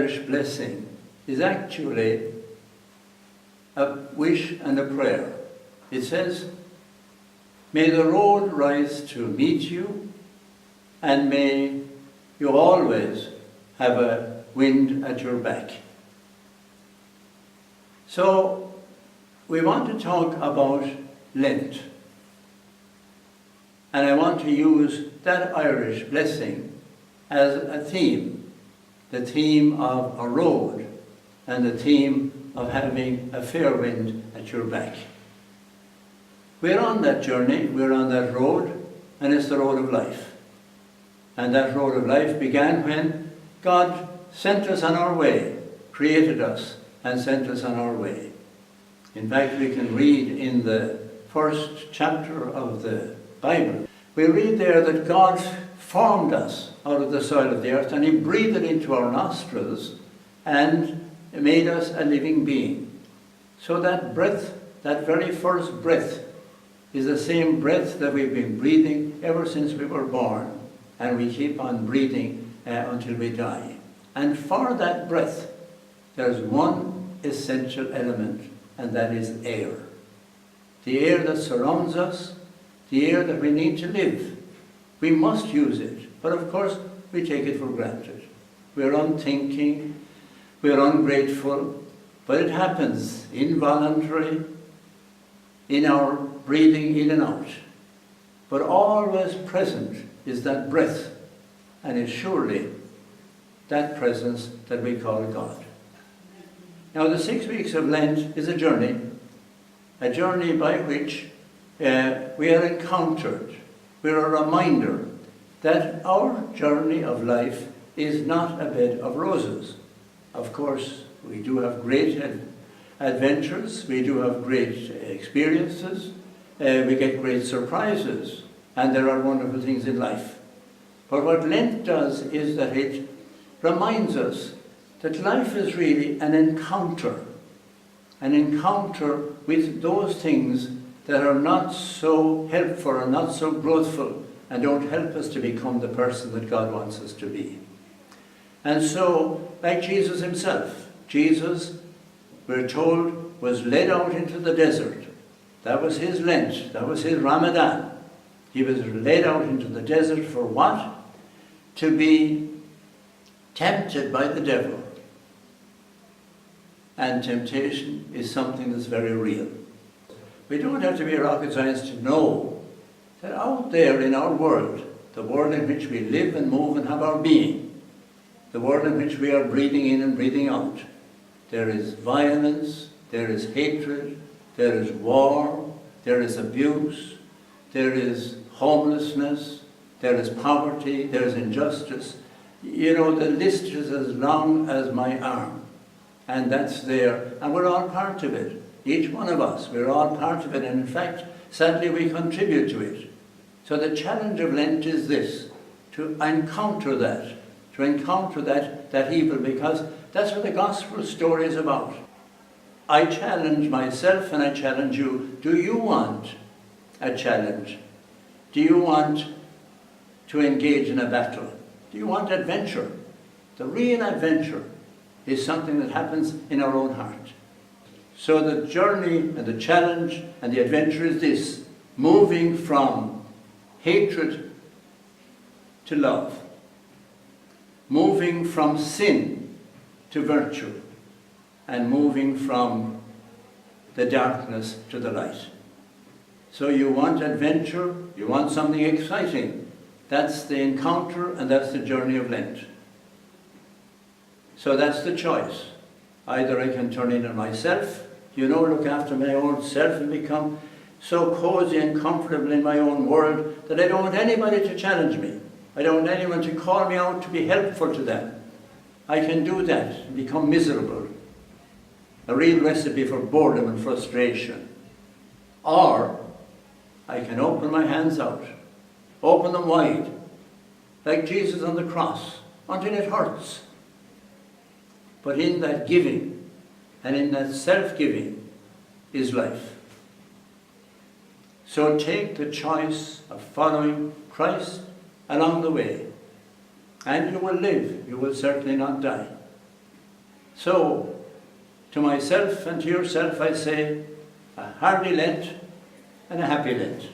Irish blessing is actually a wish and a prayer. It says, "May the road rise to meet you, and may you always have a wind at your back." So we want to talk about Lent. And I want to use that Irish blessing as a theme, the theme of a road and the theme of having a fair wind at your back. We're on that journey, we're on that road, and it's the road of life. And that road of life began when God sent us on our way, created us and sent us on our way. In fact, we can read in the first chapter of the Bible, we read there that God formed us out of the soil of the earth, and He breathed it into our nostrils and made us a living being. So that breath, that very first breath, is the same breath that we've been breathing ever since we were born, and we keep on breathing until we die. And for that breath, there's one essential element, and that is air. The air that surrounds us, the air that we need to live. We must use it, but of course we take it for granted. We're unthinking, we're ungrateful, but it happens involuntarily in our breathing in and out. But always present is that breath, and is surely that presence that we call God. Now the 6 weeks of Lent is a journey by which we are encountered. We're a reminder that our journey of life is not a bed of roses. Of course, we do have great adventures, we do have great experiences, we get great surprises, and there are wonderful things in life. But what Lent does is that it reminds us that life is really an encounter with those things that are not so helpful or not so growthful and don't help us to become the person that God wants us to be. And so, like Jesus himself, Jesus, we're told, was led out into the desert. That was his Lent, that was his Ramadan. He was led out into the desert for what? To be tempted by the devil. And temptation is something that's very real. We don't have to be a rocket scientist to know that out there in our world, the world in which we live and move and have our being, the world in which we are breathing in and breathing out, there is violence, there is hatred, there is war, there is abuse, there is homelessness, there is poverty, there is injustice. You know, the list is as long as my arm. And that's there, and we're all part of it. Each one of us, we're all part of it, and in fact, sadly, we contribute to it. So the challenge of Lent is this, to encounter that evil, because that's what the gospel story is about. I challenge myself and I challenge you. Do you want a challenge? Do you want to engage in a battle? Do you want adventure? The real adventure is something that happens in our own heart. So the journey and the challenge and the adventure is this, moving from hatred to love, moving from sin to virtue, and moving from the darkness to the light. So you want adventure, you want something exciting. That's the encounter and that's the journey of Lent. So that's the choice. Either I can turn in on myself, look after my own self and become so cozy and comfortable in my own world that I don't want anybody to challenge me. I don't want anyone to call me out to be helpful to them. I can do that and become miserable. A real recipe for boredom and frustration. Or I can open my hands out, open them wide, like Jesus on the cross, until it hurts. But in that giving and in that self-giving is life. So take the choice of following Christ along the way, and you will live. You will certainly not die. So, to myself and to yourself I say, a hardy Lent and a happy Lent.